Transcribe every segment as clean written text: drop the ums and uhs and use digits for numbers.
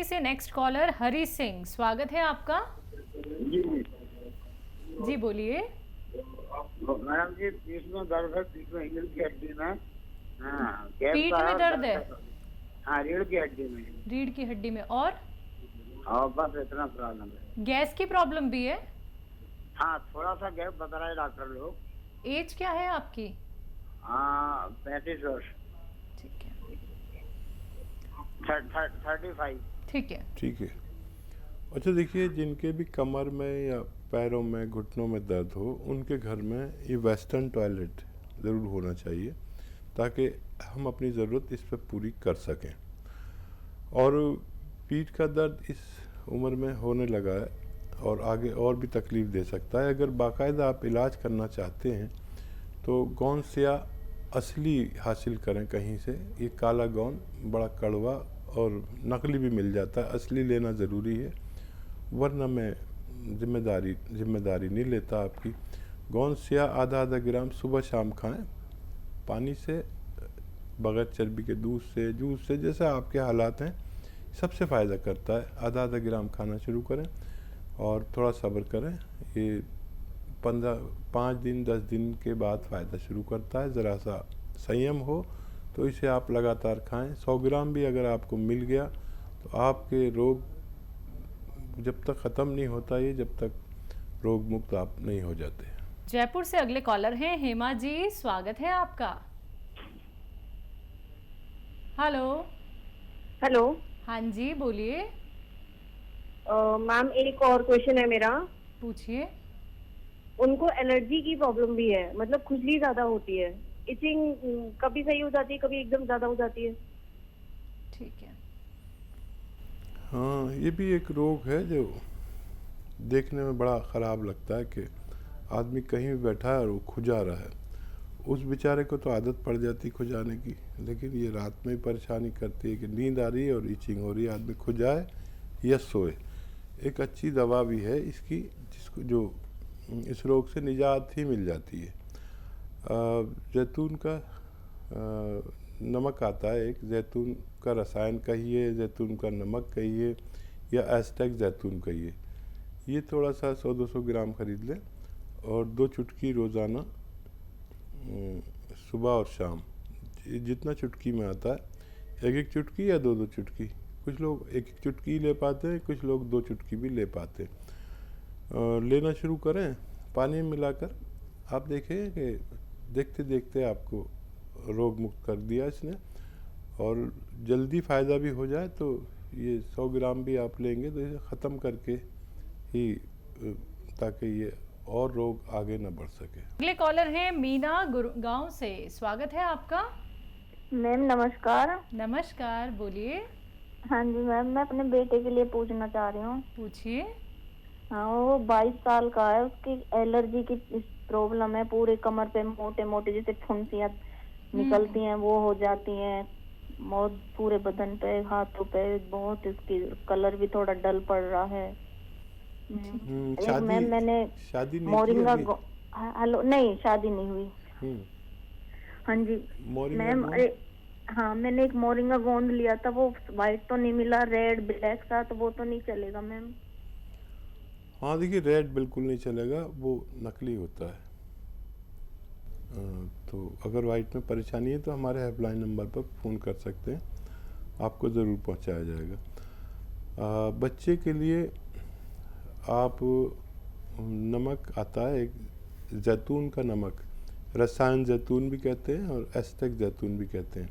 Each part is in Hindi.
से नेक्स्ट कॉलर हरी सिंह, स्वागत है आपका। जी जी बोलिए। मैडम जी, पीठ में दर्द है, पीठ में रीढ़ की हड्डी में। हाँ, पीठ में दर्द है? हाँ, रीढ़ की हड्डी में। रीढ़ की हड्डी में और बस इतना प्रॉब्लम है। गैस की प्रॉब्लम भी है? हाँ, थोड़ा सा गैप बता रहे डॉक्टर लोग। एज क्या है आपकी? 35 वर्ष। ठीक है 35। ठीक है। ठीक है। अच्छा देखिए, जिनके भी कमर में या पैरों में घुटनों में दर्द हो, उनके घर में ये वेस्टर्न टॉयलेट ज़रूर होना चाहिए ताकि हम अपनी ज़रूरत इस पर पूरी कर सकें। और पीठ का दर्द इस उम्र में होने लगा है और आगे और भी तकलीफ़ दे सकता है। अगर बाकायदा आप इलाज करना चाहते हैं तो गोंद सिया असली हासिल करें कहीं से। ये काला गोंद बड़ा कड़वा और नकली भी मिल जाता है, असली लेना ज़रूरी है, वरना मैं जिम्मेदारी नहीं लेता आपकी। गोंद सिया आधा ग्राम सुबह शाम खाएं, पानी से, बगैर चर्बी के दूध से, जूस से, जैसा आपके हालात हैं, सबसे फ़ायदा करता है। आधा ग्राम खाना शुरू करें और थोड़ा सब्र करें। ये 5 दिन 10 दिन के बाद फ़ायदा शुरू करता है। ज़रा सा संयम हो तो इसे आप लगातार खाएं। 100 ग्राम भी अगर आपको मिल गया तो आपके रोग जब तक ख़त्म नहीं होता, ये जब तक रोग मुक्त आप नहीं हो जाते। जयपुर से अगले कॉलर हैं हेमा जी, स्वागत है आपका। हेलो। हेलो। हाँ जी बोलिए। मैम एक और क्वेश्चन है मेरा। पूछिए। उनको एलर्जी की प्रॉब्लम भी है, मतलब खुजली ज्यादा होती है, इचिंग कभी सही हो जाती है, कभी एकदम ज्यादा हो जाती है। ठीक है। हाँ, ये भी एक रोग है जो देखने में बड़ा ख़राब लगता है कि आदमी कहीं भी बैठा है और वो खुजा रहा है। उस बेचारे को तो आदत पड़ जाती खुजाने की, लेकिन ये रात में ही परेशानी करती है कि नींद आ रही है और ईचिंग हो रही है, आदमी खुजाए या सोए। एक अच्छी दवा भी है इसकी, जिसको जो इस रोग से निजात ही मिल जाती है। जैतून का नमक आता है, एक जैतून का रसायन कहिए, जैतून का नमक कहिए या एस्टेक जैतून कहिए। ये थोड़ा सा 100-200 ग्राम खरीद लें और 2 चुटकी रोज़ाना सुबह और शाम, जितना चुटकी में आता है, 1-1 चुटकी या 2-2 चुटकी। कुछ लोग 1-1 चुटकी ले पाते हैं, कुछ लोग 2 चुटकी भी ले पाते हैं। लेना शुरू करें पानी में मिलाकर। आप देखें कि देखते देखते आपको रोग मुक्त कर दिया इसने, और जल्दी फ़ायदा भी हो जाए तो ये 100 ग्राम भी आप लेंगे तो इसे ख़त्म करके ही, ताकि ये और रोग आगे न बढ़ सके। अगले कॉलर हैं मीना गुड़गांव से, स्वागत है आपका। मैम नमस्कार। नमस्कार, बोलिए। हाँ जी मैम, मैं अपने बेटे के लिए पूछना चाह रही हूँ। पूछिए। हाँ, वो 22 साल का है, उसकी एलर्जी की प्रॉब्लम है, पूरे कमर पे मोटे मोटे जैसे फुंसियाँ निकलती हैं वो हो जाती हैं, बहुत पूरे बदन पे, हाथों पे बहुत, इसकी कलर भी थोड़ा डल पड़ रहा है। मैम मैंने शादी मोरिंगा हेलो, नहीं शादी नहीं हुई। हाँ जी मैम, हाँ मैंने एक मोरिंगा गोंद लिया था, वो वाइट तो नहीं मिला, रेड ब्लैक था, तो वो तो नहीं चलेगा मैम? हाँ देखिए, रेड बिल्कुल नहीं चलेगा, वो नकली होता है। तो अगर वाइट में परेशानी है तो हमारे हेल्पलाइन नंबर पर फ़ोन कर सकते हैं, आपको ज़रूर पहुंचाया जाएगा। बच्चे के लिए आप नमक आता है एक, जैतून का नमक, रसायन जैतून भी कहते हैं और एस्टेक जैतून भी कहते हैं।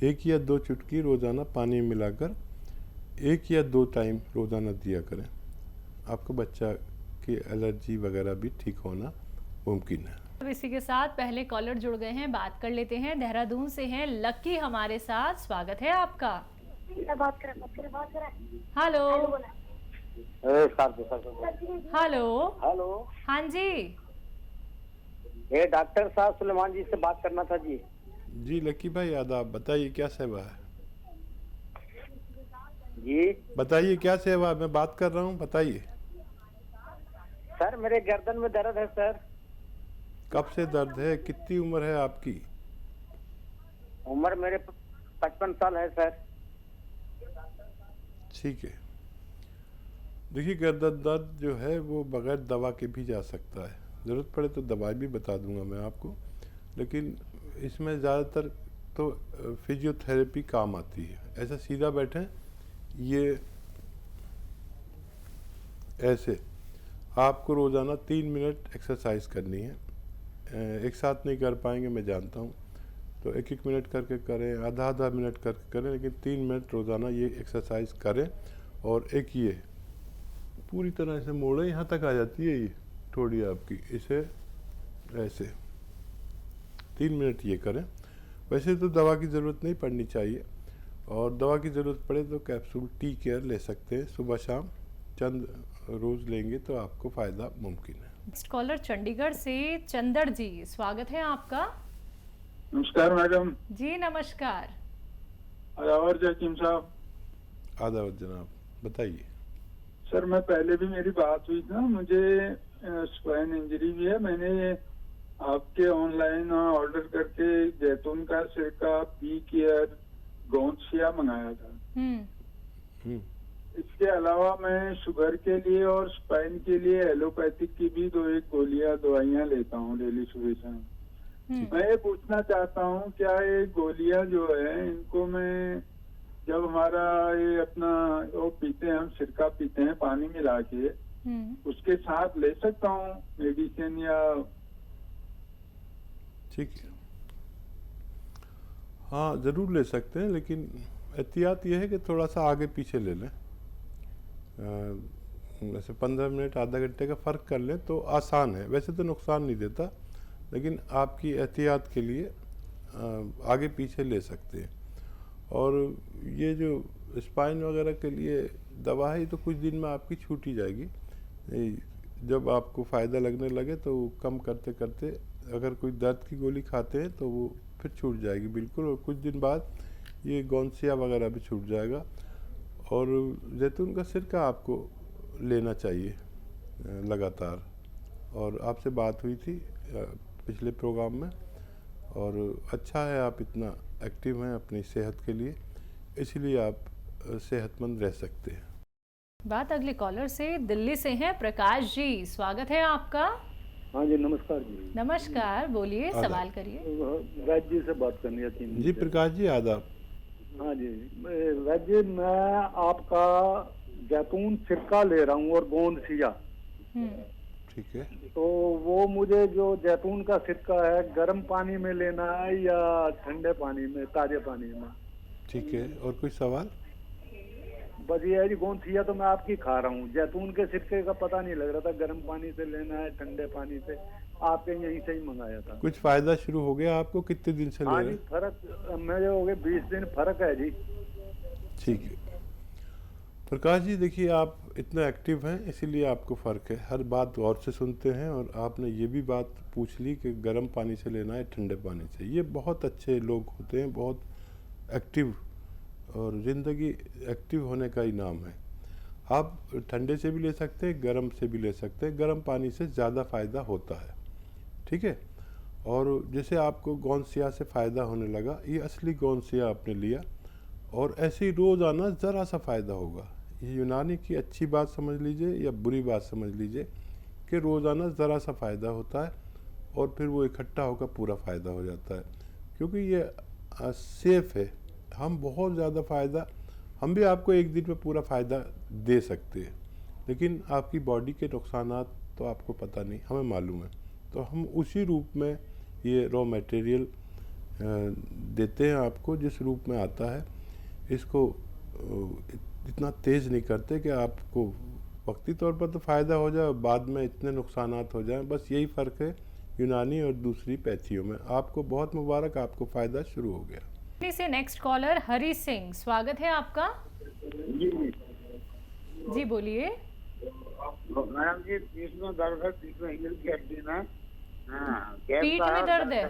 1 या 2 चुटकी रोज़ाना पानी में मिलाकर 1 या 2 टाइम रोज़ाना दिया करें। आपका बच्चा की एलर्जी वगैरह भी ठीक होना मुमकिन है। अब इसी के साथ पहले कॉलर जुड़ गए हैं, बात कर लेते हैं। देहरादून से हैं लक्की हमारे साथ, स्वागत है आपका। हेलो। हेलो। हेलो। हाँ जी। ये डॉक्टर साहब सुलेमान जी से बात करना था जी। जी लक्की भाई, आदाब, बताइए क्या सेवा है? जी बताइए क्या सेवा, मैं बात कर रहा हूँ, बताइए। सर, मेरे गर्दन में दर्द है सर। कब से दर्द है? कितनी उम्र है आपकी? उम्र मेरे 55 साल है सर। ठीक है। देखिए गर्दन दर्द जो है वो बगैर दवा के भी जा सकता है, ज़रूरत पड़े तो दवाई भी बता दूंगा मैं आपको, लेकिन इसमें ज़्यादातर तो फिजियोथेरेपी काम आती है। ऐसा सीधा बैठें, ये ऐसे आपको रोज़ाना 3 मिनट एक्सरसाइज करनी है। एक साथ नहीं कर पाएंगे मैं जानता हूँ, तो एक एक मिनट करके करें, आधा आधा मिनट करके करें, लेकिन 3 मिनट रोज़ाना ये एक्सरसाइज करें। और एक ये पूरी तरह से मोड़े, यहाँ तक आ जाती है ये थोड़ी आपकी, इसे ऐसे 3 मिनट ये करें। वैसे तो दवा की ज़रूरत नहीं पड़नी चाहिए, और दवा की ज़रूरत पड़े तो कैप्सूल टी केयर ले सकते हैं, सुबह शाम चंद रोज़ लेंगे तो आपको फ़ायदा मुमकिन है। नेक्स्ट कॉलर चंडीगढ़ से चंदड़ जी, स्वागत है आपका। नमस्कार मैडम। जी नमस्कार। और जकीम साहब। आदाब जनाब, बताइए। सर मैं पहले भी मेरी बात हुई थी ना, मुझे स्पाइन इंजरी भी है। मैंने आपके ऑनलाइन ऑर्डर करके जैतून का सिरका, पी केयर, गोंदसिया मंगाया था। हम्म, इसके अलावा मैं शुगर के लिए और स्पाइन के लिए एलोपैथिक की भी 2-1 दवाइयाँ लेता हूँ डेली सुबह शाम। मैं ये पूछना चाहता हूँ, क्या ये गोलियां जो है इनको मैं जब हमारा ये अपना वो पीते हैं, हम सिरका पीते हैं पानी मिला के, उसके साथ ले सकता हूँ मेडिसिन या? ठीक है, हाँ ज़रूर ले सकते हैं, लेकिन एहतियात ये है कि थोड़ा सा आगे पीछे ले लें। वैसे 15 मिनट आधा घंटे का फ़र्क कर लें तो आसान है, वैसे तो नुकसान नहीं देता, लेकिन आपकी एहतियात के लिए आगे पीछे ले सकते हैं। और ये जो स्पाइन वगैरह के लिए दवा है, तो कुछ दिन में आपकी छूट ही जाएगी। जब आपको फ़ायदा लगने लगे तो कम करते करते अगर कोई दर्द की गोली खाते हैं तो वो फिर छूट जाएगी बिल्कुल, और कुछ दिन बाद ये गोंदसिया वगैरह भी छूट जाएगा। और जैतून का सिरका आपको लेना चाहिए लगातार। और आपसे बात हुई थी पिछले प्रोग्राम में, और अच्छा है आप इतना एक्टिव हैं अपनी सेहत के लिए, इसीलिए आप सेहतमंद रह सकते हैं। बात अगले कॉलर से दिल्ली से हैं प्रकाश जी, स्वागत है आपका। हाँ जी नमस्कार जी। नमस्कार, बोलिए, सवाल करिए। वैद्य जी से बात करनी थी जी प्रकाश जी, आदाब। हाँ जी वैद्य जी, मैं आपका जैतून सिरका ले रहा हूँ और गोंदसिया। ठीक है, तो वो मुझे जो जैतून का सिरका है गर्म पानी में लेना है या ठंडे पानी में, ताजे पानी में? ठीक है, और कोई सवाल? बस ये है जी, गोंदसिया तो मैं आपकी खा रहा हूँ, जैतून के सिरके का पता नहीं लग रहा था गर्म पानी से लेना है ठंडे पानी से, आपके यहीं से ही मंगाया था। कुछ फायदा शुरू हो गया आपको? कितने दिन से ले रहे हैं? फर्क मेरे हो गए 20 दिन फर्क है जी। ठीक है प्रकाश जी, देखिए आप इतना एक्टिव हैं इसीलिए आपको फ़र्क है, हर बात गौर से सुनते हैं, और आपने ये भी बात पूछ ली कि गर्म पानी से लेना है ठंडे पानी से। ये बहुत अच्छे लोग होते हैं, बहुत एक्टिव, और ज़िंदगी एक्टिव होने का ही नाम है। आप ठंडे से भी ले सकते हैं, गर्म से भी ले सकते हैं, गर्म पानी से ज़्यादा फ़ायदा होता है। ठीक है, और जैसे आपको गोंदसिया से फ़ायदा होने लगा, ये असली गोंदसिया आपने लिया, और ऐसे ही रोज़ाना ज़रा सा फ़ायदा होगा। ये यूनानी की अच्छी बात समझ लीजिए या बुरी बात समझ लीजिए कि रोज़ाना ज़रा सा फ़ायदा होता है, और फिर वो इकट्ठा होकर पूरा फ़ायदा हो जाता है, क्योंकि ये सेफ़ है। हम बहुत ज़्यादा फ़ायदा, हम भी आपको एक दिन में पूरा फ़ायदा दे सकते हैं, लेकिन आपकी बॉडी के नुकसानात तो आपको पता नहीं, हमें मालूम है। तो हम उसी रूप में ये रॉ मटेरियल देते हैं आपको, जिस रूप में आता है। इसको इतना तेज़ नहीं करते कि आपको वक्ती तौर पर तो फ़ायदा हो जाए, बाद में इतने नुकसानात हो जाएं। बस यही फ़र्क है यूनानी और दूसरी पैथियों में। आपको बहुत मुबारक, आपको फ़ायदा शुरू हो गया। से नेक्स्ट कॉलर हरी सिंह, स्वागत है आपका। जी बोलिए। मैडम जी, पीठ में दर्द है, पीठ में रीढ़ की हड्डी में। हाँ, पीठ में दर्द है?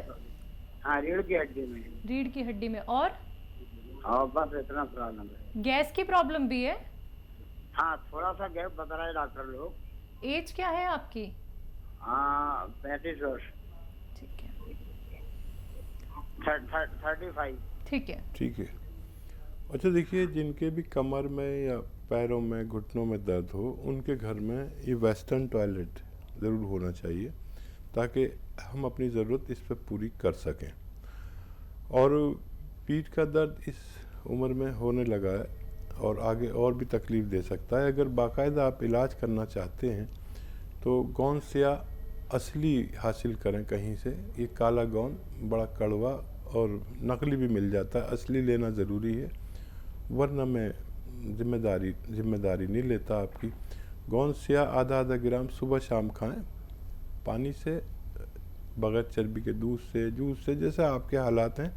हाँ, रीढ़ की हड्डी में। रीढ़ की हड्डी में, और बस इतना प्रॉब्लम है। गैस की प्रॉब्लम भी है? हाँ, थोड़ा सा गैस बता रहा है डॉक्टर लोग। एज क्या है आपकी? 35 वर्ष। ठीक है, 35। ठीक है। ठीक है, अच्छा देखिए, जिनके भी कमर में या पैरों में घुटनों में दर्द हो, उनके घर में ये वेस्टर्न टॉयलेट ज़रूर होना चाहिए ताकि हम अपनी ज़रूरत इस पर पूरी कर सकें। और पीठ का दर्द इस उम्र में होने लगा है और आगे और भी तकलीफ़ दे सकता है। अगर बाकायदा आप इलाज करना चाहते हैं तो गोंद सिया असली हासिल करें कहीं से। ये काला गोंद बड़ा कड़वा और नकली भी मिल जाता है, असली लेना ज़रूरी है, वरना मैं जिम्मेदारी नहीं लेता आपकी। गोंद सिया आधा ग्राम सुबह शाम खाएं, पानी से, बगैर चर्बी के दूध से, जूस से, जैसे आपके हालात हैं,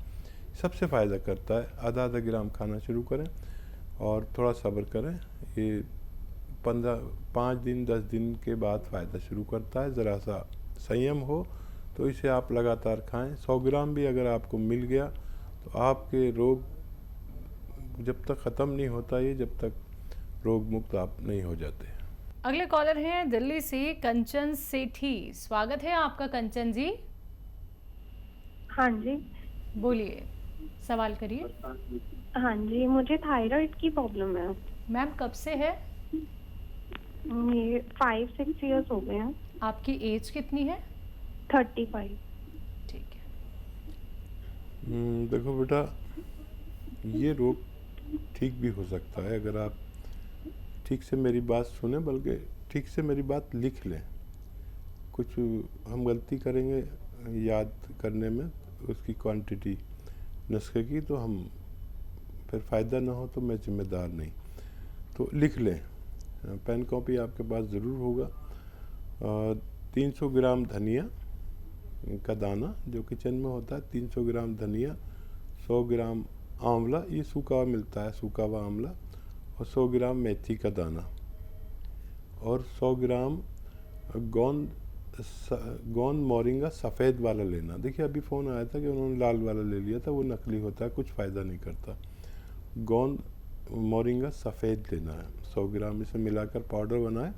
सबसे फ़ायदा करता है। आधा ग्राम खाना शुरू करें और थोड़ा सब्र करें। ये 5 दिन 10 दिन के बाद फ़ायदा शुरू करता है। ज़रा सा संयम हो तो इसे आप लगातार खाएं। 100 ग्राम भी अगर आपको मिल गया तो आपके रोग जब तक ख़त्म नहीं होता, ये जब तक रोग मुक्त आप नहीं हो जाते। अगले कॉलर हैं दिल्ली से कंचन सेठी। स्वागत है आपका कंचन जी। हाँ जी, बोलिए, सवाल करिए। हाँ जी, मुझे थायराइड की प्रॉब्लम है। मैम कब से है? ये 5-6 इयर्स हो गए हैं। आपकी एज कितनी है? 35। ठीक है। देखो बेटा, ये रोग ठीक भी हो सकता है अगर आप ठीक से मेरी बात सुने, बल्कि ठीक से मेरी बात लिख लें। कुछ हम गलती करेंगे याद करने में उसकी क्वांटिटी नुस्खे की, तो हम फिर फ़ायदा ना हो तो मैं जिम्मेदार नहीं। तो लिख लें, पेन कॉपी आपके पास ज़रूर होगा। 300 ग्राम धनिया का दाना जो किचन में होता है, 300 ग्राम धनिया, 100 ग्राम आंवला, ये सूखा हुआ मिलता है, सूखा हुआ आंवला, और 100 ग्राम मेथी का दाना, और 100 ग्राम गोंद मोरिंगा सफ़ेद वाला लेना। देखिए अभी फ़ोन आया था कि उन्होंने लाल वाला ले लिया था, वो नकली होता है, कुछ फ़ायदा नहीं करता। गोंद मोरिंगा सफ़ेद लेना है, 100 ग्राम इसे मिलाकर पाउडर बनाएं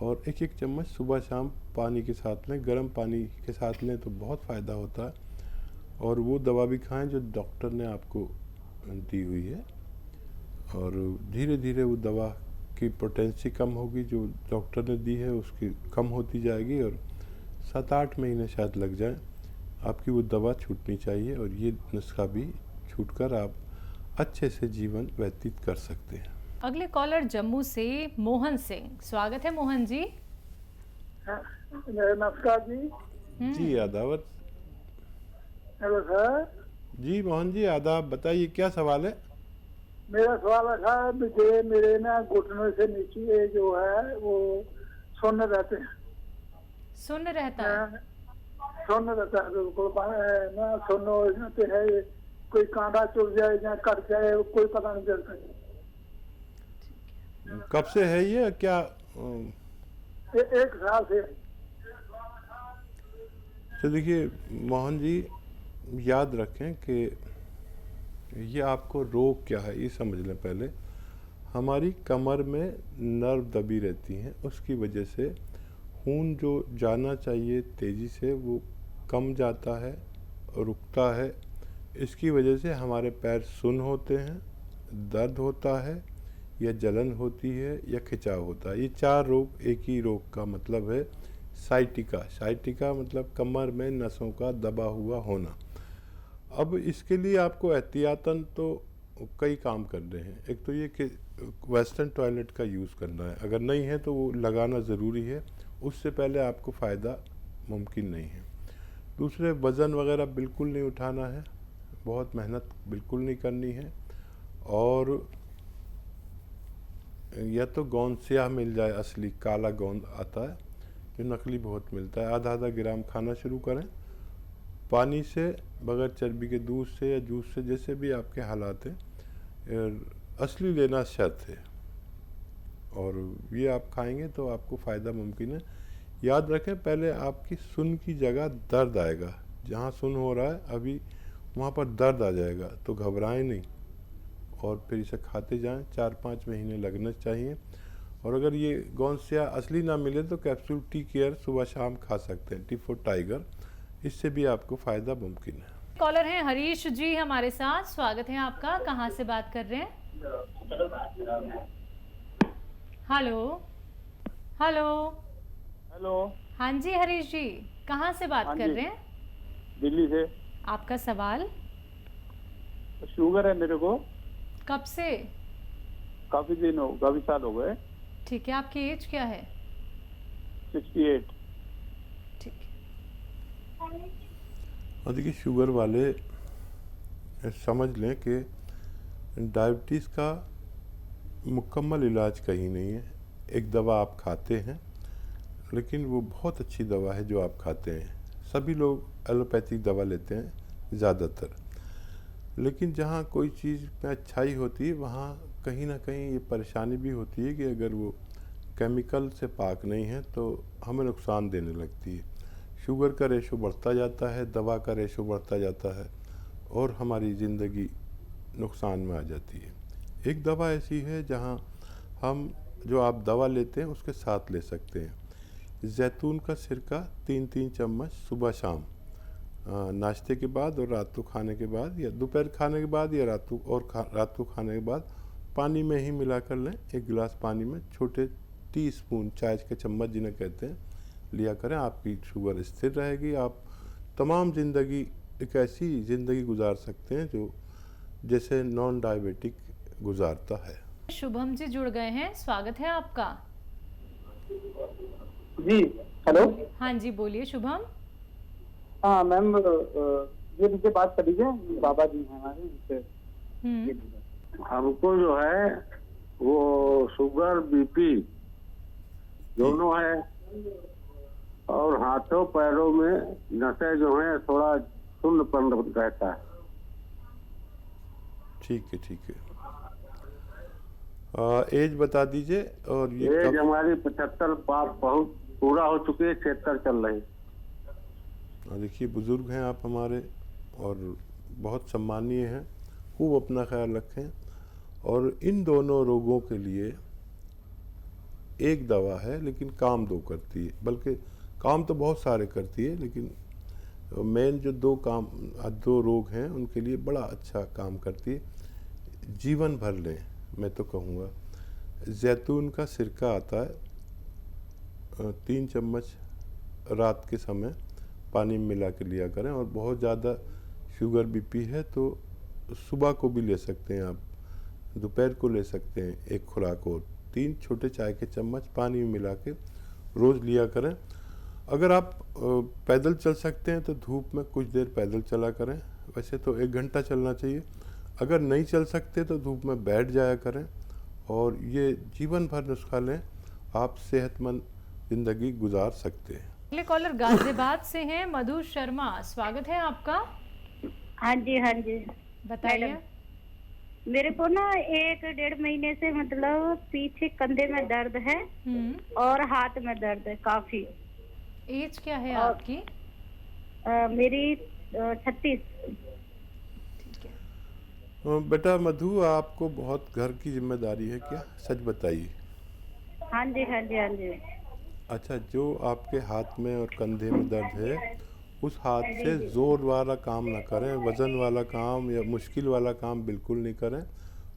और 1-1 चम्मच सुबह शाम पानी के साथ लें। गर्म पानी के साथ लें तो बहुत फ़ायदा होता है। और वो दवा भी खाएं जो डॉक्टर ने आपको दी हुई है, और धीरे धीरे वो दवा की पोटेंसी कम होगी जो डॉक्टर ने दी है, उसकी कम होती जाएगी, और 7-8 महीने शायद लग जाएं, आपकी वो दवा छूटनी चाहिए और ये नुस्खा भी छूटकर आप अच्छे से जीवन व्यतीत कर सकते हैं। अगले कॉलर जम्मू से मोहन सिंह। स्वागत है मोहन जी। नमस्कार जी। जी आदाब। Hello sir. जी मोहन जी आदाब, बताइए क्या सवाल है? मेरा सवाल है मुझे, मेरे ना घुटनों से नीचे जो है वो सुन्न रहते हैं। सुन्न रहता है? सुन्न रहता है बिल्कुल ना, सुन्न हो जाते हैं, कोई कांटा चुभ जाए या कट जाए, कोई पता नहीं चलता। कब से है ये, क्या? 1 साल से। तो देखिए मोहन जी, याद रखें कि ये आपको रोग क्या है ये समझ लें पहले। हमारी कमर में नर्व दबी रहती हैं, उसकी वजह से खून जो जाना चाहिए तेज़ी से वो कम जाता है, रुकता है। इसकी वजह से हमारे पैर सुन्न होते हैं, दर्द होता है, या जलन होती है, या खिंचाव होता है। ये 4 रोग एक ही रोग का मतलब है साइटिका। साइटिका मतलब कमर में नसों का दबा हुआ होना। अब इसके लिए आपको एहतियातन तो कई काम करने हैं। एक तो ये कि वेस्टर्न टॉयलेट का यूज़ करना है, अगर नहीं है तो वो लगाना ज़रूरी है, उससे पहले आपको फ़ायदा मुमकिन नहीं है। दूसरे, वज़न वगैरह बिल्कुल नहीं उठाना है, बहुत मेहनत बिल्कुल नहीं करनी है, और या तो गोंद स्याह मिल जाए, असली काला गोंद आता है जो नकली बहुत मिलता है, आधा ग्राम खाना शुरू करें, पानी से, बगैर चर्बी के दूध से या जूस से, जैसे भी आपके हालात हैं। असली लेना शर्त है, और ये आप खाएंगे तो आपको फ़ायदा मुमकिन है। याद रखें, पहले आपकी सुन की जगह दर्द आएगा, जहाँ सुन हो रहा है अभी वहाँ पर दर्द आ जाएगा, तो घबराएं नहीं और फिर इसे खाते जाएं। 4-5 महीने लगना चाहिए। और अगर ये गोंद स्याह असली ना मिले तो कैप्सूल टी केयर सुबह शाम खा सकते हैं, T4 टाइगर, इससे भी आपको फ़ायदा मुमकिन है। कॉलर हैं हरीश जी हमारे साथ, स्वागत है आपका। कहाँ से बात कर रहे हैं? Hello hello. हेलो। हाँ जी हरीश जी, कहाँ से बात कर रहे हैं? दिल्ली से। आपका सवाल? शुगर है मेरे को। कब से? काफी साल हो गए। ठीक है, आपकी एज क्या है? 68। ठीक है। और देखिए शुगर वाले समझ लें कि डायबिटीज़ का मुकम्मल इलाज कहीं नहीं है। एक दवा आप खाते हैं, लेकिन वो बहुत अच्छी दवा है जो आप खाते हैं। सभी लोग एलोपैथिक दवा लेते हैं ज़्यादातर, लेकिन जहाँ कोई चीज़ में अच्छाई होती है वहाँ कहीं ना कहीं ये परेशानी भी होती है कि अगर वो केमिकल से पाक नहीं है तो हमें नुकसान देने लगती है। शुगर का रेशो बढ़ता जाता है, दवा का रेशो बढ़ता जाता है और हमारी ज़िंदगी नुकसान में आ जाती है। एक दवा ऐसी है जहाँ हम जो आप दवा लेते हैं उसके साथ ले सकते हैं। जैतून का सिरका 3-3 चम्मच सुबह शाम नाश्ते के बाद और रात को खाने के बाद, या दोपहर खाने के बाद, या रात को खाने के बाद पानी में ही मिलाकर लें। एक गिलास पानी में छोटे टीस्पून चाय के चम्मच जिन्हें कहते हैं लिया करें। आपकी शुगर स्थिर रहेगी। आप तमाम ज़िंदगी एक ऐसी ज़िंदगी गुजार सकते हैं जो जैसे नॉन डायबिटिक गुजारता है। शुभम जी जुड़ गए हैं, स्वागत है आपका। जी हेलो। हाँ जी बोलिए शुभम। हाँ मैम, ये मुझे बात कर लीजिए, बाबा जी हैं हमारे उनसे। हमको जो है वो शुगर बीपी दोनों है, और हाथों पैरों में नसें जो है थोड़ा शून्यपन रहता है। ठीक है, ठीक है। एज बता दीजिए। और ये एज हमारी 75 बहुत पूरा हो चुकी है, 76 चल रही। देखिए बुज़ुर्ग हैं आप हमारे और बहुत सम्मानीय हैं। खूब अपना ख्याल रखें। और इन दोनों रोगों के लिए एक दवा है, लेकिन काम दो करती है। बल्कि काम तो बहुत सारे करती है, लेकिन मेन जो दो रोग हैं उनके लिए बड़ा अच्छा काम करती है। जीवन भर लें मैं तो कहूँगा। जैतून का सिरका आता है, 3 चम्मच रात के समय पानी में मिला के लिया करें। और बहुत ज़्यादा शुगर बीपी है तो सुबह को भी ले सकते हैं आप, दोपहर को ले सकते हैं एक खुराक। और 3 छोटे चाय के चम्मच पानी में मिला के रोज़ लिया करें। अगर आप पैदल चल सकते हैं तो धूप में कुछ देर पैदल चला करें। वैसे तो 1 घंटा चलना चाहिए। अगर नहीं चल सकते तो धूप में बैठ जाया करें। और ये जीवन भर नुस्खा लें, आप सेहतमंद ज़िंदगी गुजार सकते हैं। अगले कॉलर गाजियाबाद से हैं, मधु शर्मा, स्वागत है आपका। हाँ जी हाँ जी बताइए। मेरे को ना 1-1.5 महीने से मतलब पीछे कंधे में दर्द है और हाथ में दर्द है काफी। एज क्या है आपकी? मेरी 36। ठीक है। बेटा मधु, आपको बहुत घर की जिम्मेदारी है क्या? सच बताइए। हाँ जी हाँ जी हाँ जी। अच्छा, जो आपके हाथ में और कंधे में दर्द है उस हाथ से ज़ोर वाला काम ना करें, वज़न वाला काम या मुश्किल वाला काम बिल्कुल नहीं करें।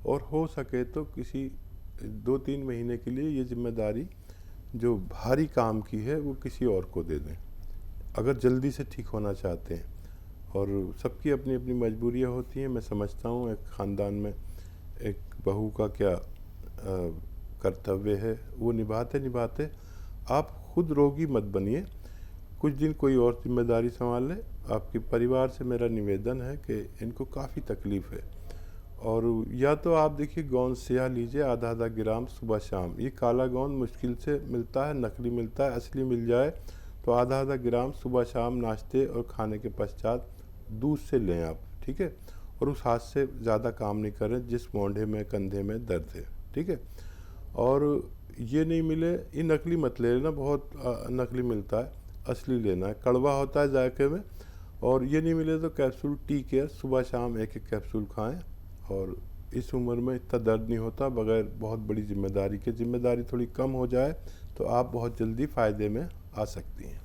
और हो सके तो किसी 2-3 महीने के लिए ये जिम्मेदारी जो भारी काम की है वो किसी और को दे दें, अगर जल्दी से ठीक होना चाहते हैं। और सबकी अपनी अपनी मजबूरियाँ होती हैं। मैं समझता हूँ एक ख़ानदान में एक बहू का क्या कर्तव्य है वो निभाते आप खुद रोगी मत बनिए। कुछ दिन कोई और जिम्मेदारी संभाल ले। आपके परिवार से मेरा निवेदन है कि इनको काफ़ी तकलीफ़ है। और या तो आप देखिए गोंद सिया लीजिए आधा ग्राम सुबह शाम। ये काला गोंद मुश्किल से मिलता है, नकली मिलता है। असली मिल जाए तो आधा ग्राम सुबह शाम नाश्ते और खाने के पश्चात दूध से लें आप, ठीक है। और उस हाथ से ज़्यादा काम नहीं करें जिस मोंढे में कंधे में दर्द है, ठीक है। और ये नहीं मिले, ये नकली मत ले लेना, बहुत नकली मिलता है, असली लेना है, कड़वा होता है जायके में। और ये नहीं मिले तो कैप्सूल टी केयर सुबह शाम 1-1 कैप्सूल खाएं। और इस उम्र में इतना दर्द नहीं होता बगैर बहुत बड़ी जिम्मेदारी के। जिम्मेदारी थोड़ी कम हो जाए तो आप बहुत जल्दी फ़ायदे में आ सकती हैं।